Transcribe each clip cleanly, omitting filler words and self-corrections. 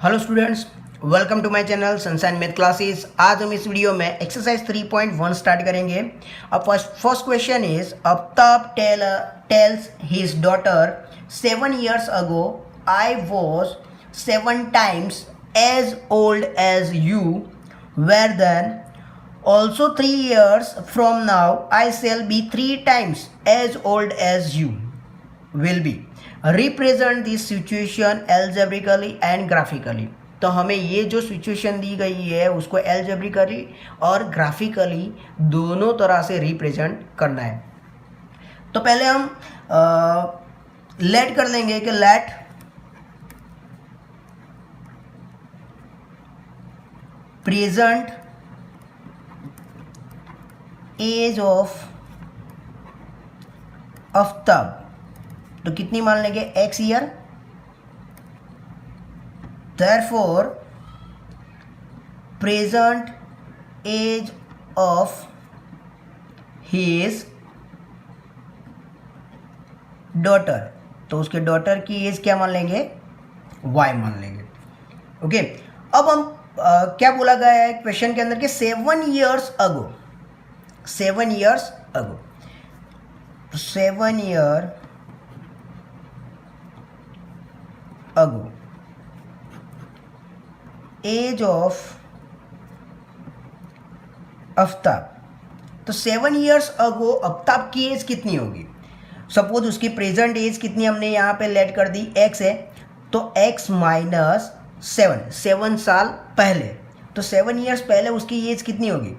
Hello students, welcome to my channel sunshine math classes. आज हम इस वीडियो में एक्सरसाइज 3.1 स्टार्ट करेंगे। अब first question is Aftab tales his daughter 7 years ago I was 7 times as old as you were then. Also 3 years from now I shall be 3 times as old as you will be. Represent this situation algebraically and graphically. तो हमें ये जो situation दी गई है उसको algebraically और graphically दोनों तरह से रिप्रेजेंट करना है। तो पहले हम लेट कर लेंगे कि let present age of Aftab, तो कितनी मान लेंगे x year. Therefore present age of his daughter, तो उसके डॉटर की एज क्या मान लेंगे, y मान लेंगे। ओके, अब हम क्या बोला गया है क्वेश्चन के अंदर कि 7 years ago, 7 years ago, 7 year ago age of Aftab. तो 7 years अगो आफ्ताब की एज कितनी होगी। सपोज उसकी प्रेजेंट एज कितनी हमने यहाँ पे लेट कर दी x है, तो x माइनस 7 साल पहले, तो 7 years पहले उसकी एज कितनी होगी।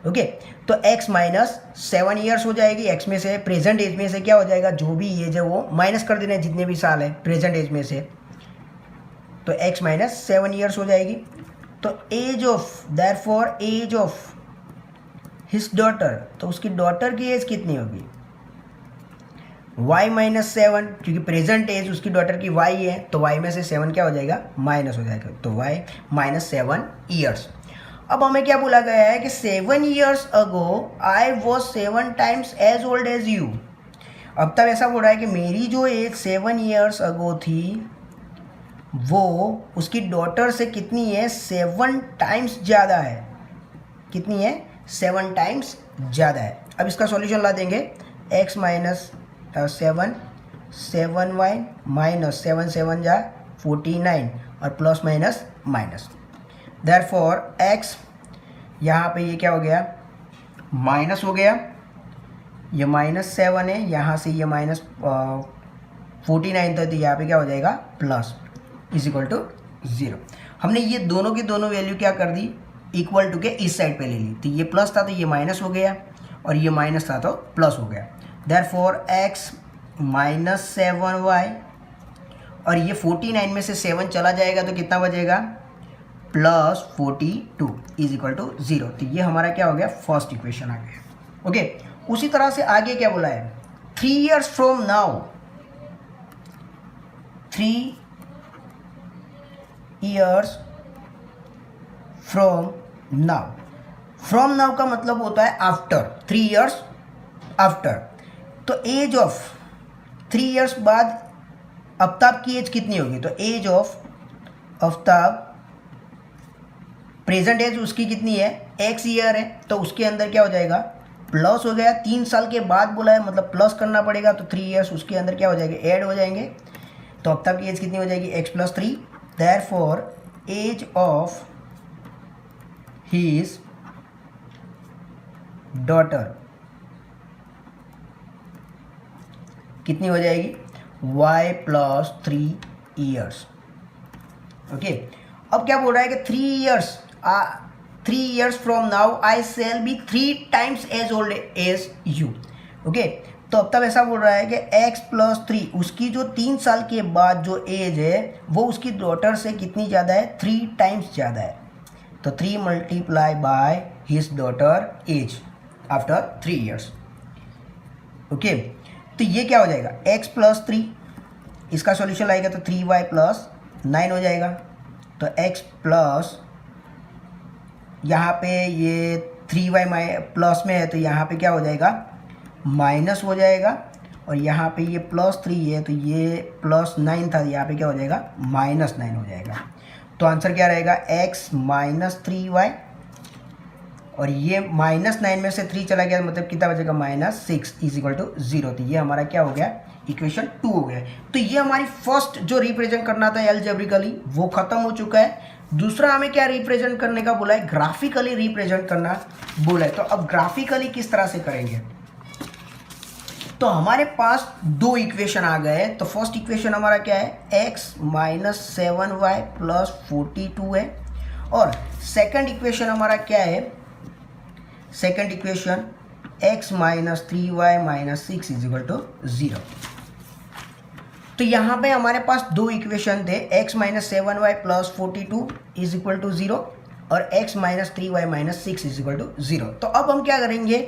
ओके, तो x माइनस 7 years हो जाएगी। x में से प्रेजेंट एज में से क्या हो जाएगा, जो भी एज है वो माइनस कर देना है, जितने भी साल है प्रेजेंट एज में से, तो x माइनस 7 years हो जाएगी। तो age of, therefore age of his daughter, तो उसकी डॉटर की एज कितनी होगी, y माइनस 7, क्योंकि प्रेजेंट एज उसकी डॉटर की y है, तो y में से 7 क्या हो जाएगा, माइनस हो जाएगा, तो y माइनस 7 years। अब हमें क्या बोला गया है कि 7 years ago I was 7 times as old as you. अब तब ऐसा बोल रहा है कि मेरी जो एज 7 years अगो थी वो उसकी डॉटर से कितनी है, 7 times ज़्यादा है। कितनी है, 7 times ज़्यादा है। अब इसका सॉल्यूशन ला देंगे, x माइनस 7y माइनस 7 जा 49 और plus minus minus. Therefore x यहाँ पे ये क्या हो गया, माइनस हो गया, ये माइनस 7 है, यहाँ से ये माइनस 49 था, तो यहाँ पे क्या हो जाएगा, प्लस इज इक्वल टू 0। हमने ये दोनों की दोनों वैल्यू क्या कर दी, इक्वल टू के इस साइड पे ले ली, तो ये प्लस था तो ये माइनस हो गया, और ये माइनस था तो प्लस हो गया। देयरफॉर x माइनस 7y, और ये 49 में से 7 चला जाएगा तो कितना बचेगा, प्लस 42 इज इक्वल टू 0। तो ये हमारा क्या हो गया, फर्स्ट इक्वेशन आ गया। ओके, उसी तरह से आगे क्या बोला है, 3 years from now, 3 years from now. From now का मतलब होता है आफ्टर, 3 years आफ्टर। तो एज ऑफ 3 years बाद आफ्ताब की एज कितनी होगी, तो age of Aftab, present age उसकी कितनी है, x ईयर है, तो उसके अंदर क्या हो जाएगा, प्लस हो गया। 3 साल के बाद बोला है, मतलब प्लस करना पड़ेगा, तो 3 years उसके अंदर क्या हो जाएगा, ऐड हो जाएंगे, तो आफ्ताब की एज कितनी हो जाएगी, x plus 3। Therefore age of his daughter कितनी हो जाएगी, y प्लस 3 years। ओके, अब क्या बोल रहा है कि 3 years from now I shall be 3 times as old as you. Okay, तो अब तब ऐसा बोल रहा है कि x प्लस 3, उसकी जो 3 साल के बाद जो एज है वो उसकी डॉटर से कितनी ज़्यादा है, 3 times ज़्यादा है। तो 3 multiply by his daughter age after 3 years। Okay, तो ये क्या हो जाएगा, x प्लस 3, इसका सॉल्यूशन आएगा तो 3y प्लस 9 हो जाएगा। तो x प्लस, यहाँ पे ये 3y प्लस में है, तो यहाँ पे क्या हो जाएगा, माइनस हो जाएगा, और यहाँ पे ये +3 है तो ये +9 था, यहाँ पे क्या हो जाएगा -9 हो जाएगा। तो आंसर क्या रहेगा x माइनस 3y, और ये -9 में से 3 चला गया मतलब कितना बचेगा -6 इज इक्वल टू 0। तो ये हमारा क्या हो गया, इक्वेशन 2 हो गया। तो ये हमारी फर्स्ट जो रिप्रेजेंट करना था अलजेब्रिकली वो खत्म हो चुका है। दूसरा हमें क्या रिप्रेजेंट करने का बोला है, ग्राफिकली रिप्रेजेंट करना बोला है। तो अब ग्राफिकली किस तरह से करेंगे, तो हमारे पास दो इक्वेशन आ गए। तो फर्स्ट इक्वेशन हमारा क्या है, x माइनस 7y प्लस 42 है, और सेकंड इक्वेशन हमारा क्या है, second equation x minus 3y minus 6 is equal to 0। तो यहाँ पे हमारे पास दो इक्वेशन थे, x minus 7y plus 42 is equal to 0 और x minus 3y minus 6 is equal to 0। तो अब हम क्या करेंगे,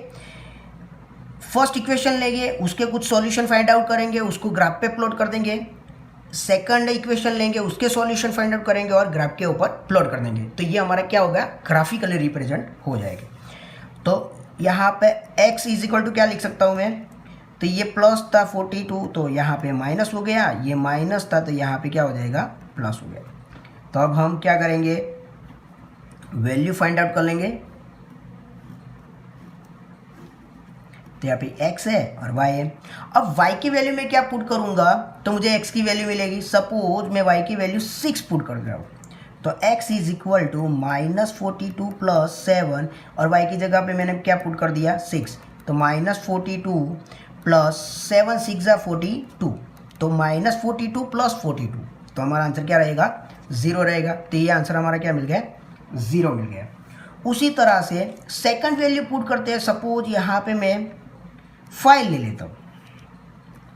फर्स्ट इक्वेशन लेंगे, उसके कुछ सॉल्यूशन फाइंड आउट करेंगे, उसको ग्राफ पे प्लॉट कर देंगे। सेकंड इक्वेशन लेंगे, उसके सॉल्यूशन फाइंड आउट करेंगे और ग्राफ के ऊपर प्लॉट कर देंगे। तो ये हमारा क्या होगा, ग्राफिकली रिप्रेजेंट हो जाएगा। तो यहाँ पे x इज इक्वल टू क्या लिख सकता हूँ मैं, तो ये प्लस था 42, तो यहाँ पे माइनस हो गया, ये माइनस था तो यहाँ पे क्या हो जाएगा, प्लस हो गया। तो अब हम क्या करेंगे, वैल्यू फाइंड आउट कर लेंगे। तो यहाँ पे x है और y है। अब y की वैल्यू में क्या पुट करूँगा, तो मुझे x की वैल्यू मिलेगी। सपोज मैं y की वैल्यू 6 पुट कर रहा हूँ, तो x is equal to -42 plus 7, और y की जगह पे मैंने क्या पुट कर दिया, 6। तो -42 प्लस 7 6 42, तो -42 प्लस 42, तो हमारा आंसर क्या रहेगा, 0 रहेगा। तो ये आंसर हमारा क्या मिल गया, 0 मिल गया। उसी तरह से सेकंड वैल्यू पुट करते हैं। सपोज यहाँ पे मैं 5 ले लेता हूँ,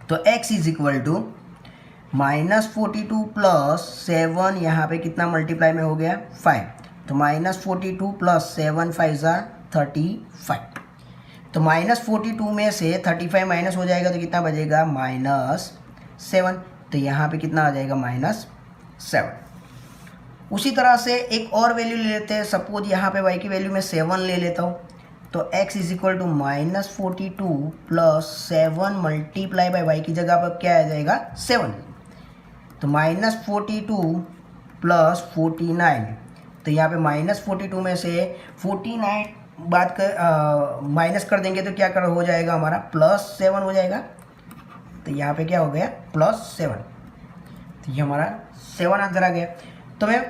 तो x is equal to -42 plus 7, यहाँ पे कितना मल्टीप्लाई में हो गया, 5। तो -42 प्लस 7 5 35। तो -42 में से 35 माइनस हो जाएगा तो कितना बचेगा, -7। तो यहाँ पे कितना आ जाएगा, -7। उसी तरह से एक और वैल्यू ले लेते हैं। सपोज यहाँ पे y की वैल्यू में 7 ले लेता हूँ, तो x is equal to -42 plus 7 multiply by y की जगह पर क्या आ जाएगा, 7। तो -42 प्लस 49, तो यहाँ पे -42 में से 49 बात कर माइनस कर देंगे तो क्या कर हो जाएगा हमारा, +7 हो जाएगा। तो यहाँ पे क्या हो गया, +7। तो ये हमारा 7 आंसर आ गया। तो मैं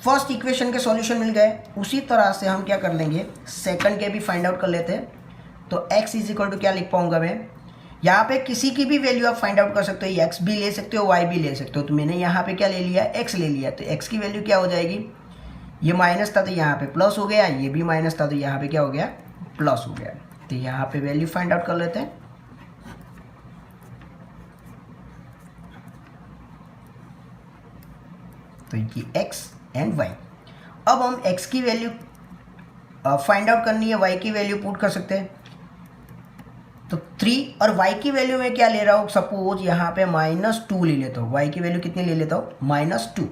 फर्स्ट इक्वेशन के सॉल्यूशन मिल गए। उसी तरह से हम क्या कर लेंगे, सेकंड के भी फाइंड आउट कर लेते हैं। तो x इज इक्वल टू क्या लिख पाऊंगा मैं, यहाँ पे किसी की भी वैल्यू आप फाइंड आउट कर सकते हो, x भी ले सकते हो, y भी ले सकते हो। तो मैंने यहाँ पे क्या ले लिया, x ले लिया। तो x की वैल्यू क्या हो जाएगी, ये माइनस था तो यहाँ पे प्लस हो गया, ये भी माइनस था तो यहाँ पे क्या हो गया, प्लस हो गया। तो यहाँ पे वैल्यू फाइंड आउट कर लेते हैं। तो ये x एंड y। अब हम x की वैल्यू फाइंड आउट करनी है, y की वैल्यू पुट कर सकते हैं। तो 3 और y की वैल्यू में क्या ले रहा हूँ, सपोज यहाँ पे -2 ले लेता हूँ। y की वैल्यू कितनी ले लेता हूँ, -2।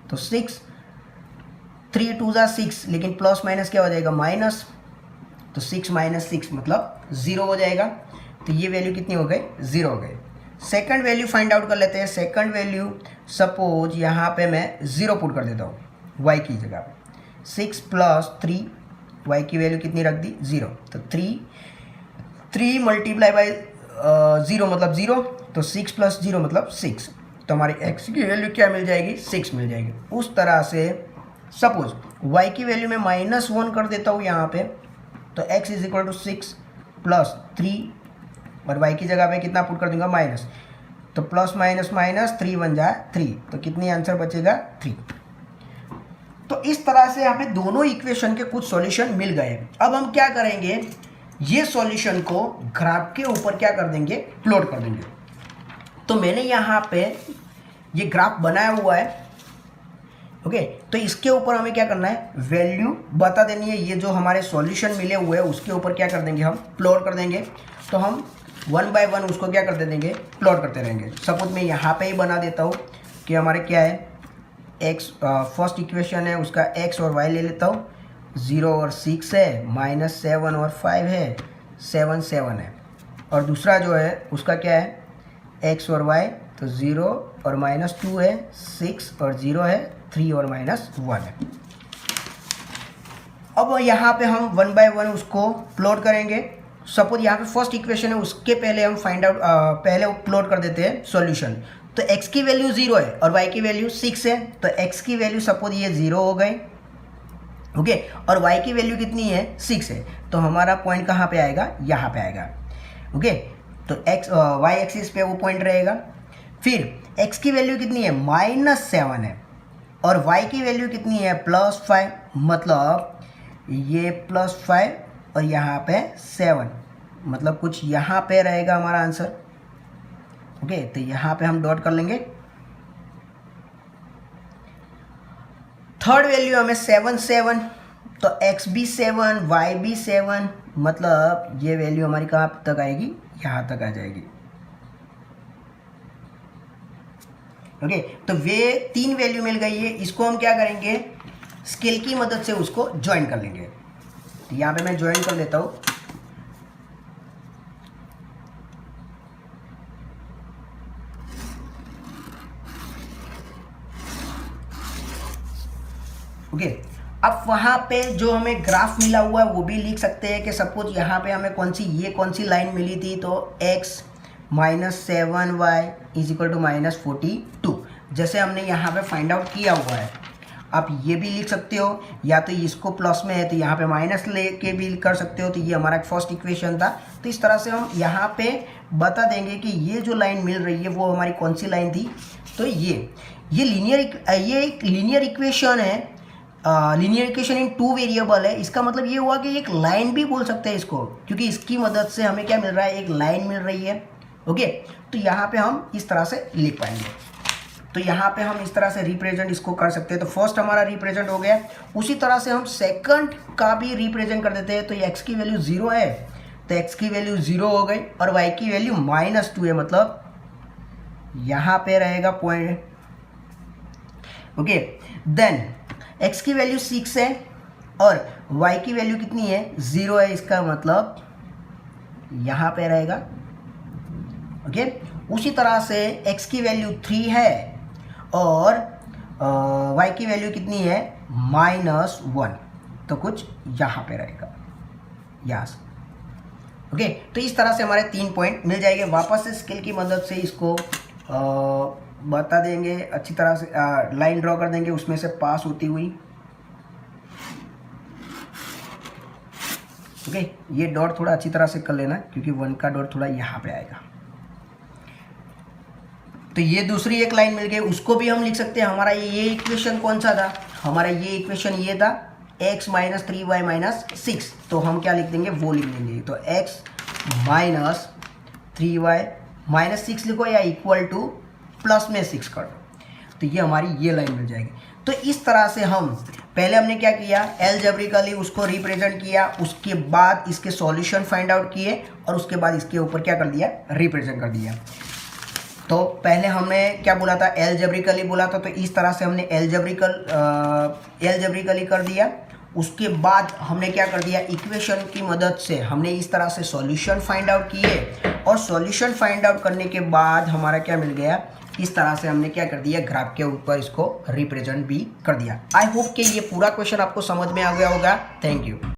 तो 6, 3 2 6, लेकिन प्लस माइनस क्या हो जाएगा, माइनस। तो 6 - 6 मतलब 0 हो जाएगा। तो ये वैल्यू कितनी हो गई, 0 हो गई। सेकंड वैल्यू फाइंड आउट कर लेते हैं। सेकंड वैल्यू सपोज यहाँ पे मैं 0 पुट कर देता हूँ y की जगह पे। 6 प्लस 3, y की वैल्यू कितनी रख दी, 0। तो 3 मल्टीप्लाई बाई 0 मतलब 0, तो 6 प्लस 0 मतलब 6। तो हमारी x की वैल्यू क्या मिल जाएगी, 6 मिल जाएगी। उस तरह से सपोज y की वैल्यू में -1 कर देता हूँ यहाँ पे, तो x is equal to 6 plus 3, और y की जगह पे कितना पुट कर दूंगा, माइनस। तो प्लस माइनस माइनस 3 बन जाए 3, तो कितनी आंसर बचेगा, 3। तो इस तरह से यहाँ पे दोनों इक्वेशन के कुछ सॉल्यूशन मिल गए। अब हम क्या करेंगे, ये सॉल्यूशन को ग्राफ के ऊपर क्या कर देंगे, प्लॉट कर देंगे। तो मैंने यहाँ पे ये ग्राफ बनाया हुआ है, ओके। तो इसके ऊपर हमें क्या करना है, वैल्यू बता देनी है। ये जो हमारे सॉल्यूशन मिले हुए हैं उसके ऊपर क्या कर देंगे, हम प्लॉट कर देंगे। तो हम 1 बाय 1 उसको क्या करते देंगे, प्लॉट करते रहेंगे। सपोज मैं यहाँ पे ही बना देता हूँ कि हमारे क्या है, x फर्स्ट इक्वेशन है उसका x और y ले लेता हूँ। 0 और 6 है, -7 और 5 है, 7 7 है। और दूसरा जो है उसका क्या है, x और y तो 0 और -2 है 6 और 0 है 3 और -1 है। अब यहाँ पे हम 1 बाय 1 उसको प्लॉट करेंगे। सपोज यहाँ पे फर्स्ट इक्वेशन है, उसके पहले हम फाइंड आउट पहले प्लॉट कर देते हैं सॉल्यूशन। तो x की वैल्यू 0 है और y की वैल्यू 6 है, तो x की वैल्यू सपोज ये 0 हो गई, ओके, और y की वैल्यू कितनी है 6 है, तो हमारा पॉइंट कहाँ पे आएगा, यहाँ पे आएगा, ओके। तो y एक्सिस पे वो पॉइंट रहेगा। फिर x की वैल्यू कितनी है -7 है और y की वैल्यू कितनी है +5, मतलब ये +5 और यहाँ पे 7, मतलब कुछ यहाँ पे रहेगा हमारा आंसर, ओके। तो यहाँ पे हम डॉट कर लेंगे। थर्ड वैल्यू हमें 7 7, तो x भी 7 y भी 7, मतलब ये वैल्यू हमारी कहाँ तक आएगी, यहाँ तक आ जाएगी, ओके। तो वे 3 वैल्यू मिल गई है, इसको हम क्या करेंगे, स्केल की मदद से उसको ज्वाइन कर लेंगे। तो यहाँ पे मैं ज्वाइन कर देता हूँ। ओके, अब वहाँ पे जो हमें ग्राफ मिला हुआ है वो भी लिख सकते हैं कि सपोज यहाँ पे हमें कौन सी लाइन मिली थी, तो x -7y = -42, जैसे हमने यहाँ पे फाइंड आउट किया हुआ है। आप ये भी लिख सकते हो, या तो इसको प्लस में है तो यहाँ पे माइनस लेके भी कर सकते हो। तो ये हमारा फर्स्ट इक्वेशन था। तो इस तरह से हम यहाँ पे बता देंगे कि ये जो लाइन मिल रही है वो हमारी कौन सी लाइन थी। तो ये एक लीनियर इक्वेशन है, लीनियर इक्वेशन इन 2 वेरिएबल है। इसका मतलब ये हुआ कि एक लाइन भी बोल सकते हैं इसको, क्योंकि इसकी मदद से हमें क्या मिल रहा है, एक लाइन मिल रही है, ओके। तो यहाँ पे हम इस तरह से लिख पाएंगे। तो यहाँ पे हम इस तरह से रिप्रेजेंट इसको कर सकते हैं। तो फर्स्ट हमारा रिप्रेजेंट हो गया, उसी तरह से हम सेकंड का भी रिप्रेजेंट कर देते हैं। तो x की वैल्यू 0 है, तो x की वैल्यू 0 हो गई और y की वैल्यू -2 है, मतलब यहाँ पे रहेगा पॉइंट, ओके। देन x की वैल्यू 6 है और y की वैल्यू कितनी है 0 है, इसका मतलब यहाँ पे रहेगा, ओके। उसी तरह से x की वैल्यू 3 है और y की वैल्यू कितनी है -1, तो कुछ यहाँ पे रहेगा, यहाँ से, ओके। तो इस तरह से हमारे 3 पॉइंट मिल जाएंगे। वापस से स्केल की मदद से इसको बता देंगे, अच्छी तरह से लाइन ड्रॉ कर देंगे उसमें से पास होती हुई, ओके। ये डॉट थोड़ा अच्छी तरह से कर लेना, क्योंकि 1 का डॉट थोड़ा यहाँ पे आएगा। तो ये दूसरी एक लाइन मिल गई, उसको भी हम लिख सकते हैं। हमारा ये इक्वेशन कौन सा था, हमारा ये इक्वेशन ये था x - 3y - 6, तो हम क्या लिख देंगे, वो लिख देंगे। तो x - 3y - 6 लिखो, या इक्वल टू प्लस में 6 कर दो, तो ये हमारी ये लाइन मिल जाएगी। तो इस तरह से हम पहले हमने क्या किया, एलजेब्रिकली उसको रिप्रेजेंट किया, उसके बाद इसके सॉल्यूशन फाइंड आउट किए और उसके बाद इसके ऊपर क्या कर दिया, रिप्रेजेंट कर दिया। तो पहले हमने क्या बोला था, एलजेब्रिकली बोला था, तो इस तरह से हमने एलजेब्रिकली कर दिया। उसके बाद हमने क्या कर दिया, इक्वेशन की मदद से हमने इस तरह से सॉल्यूशन फाइंड आउट किए और सॉल्यूशन फाइंड आउट करने के बाद हमारा क्या मिल गया, इस तरह से हमने क्या कर दिया, ग्राफ के ऊपर इसको रिप्रेजेंट भी कर दिया। आई होप कि ये पूरा क्वेश्चन आपको समझ में आ गया होगा। Thank you.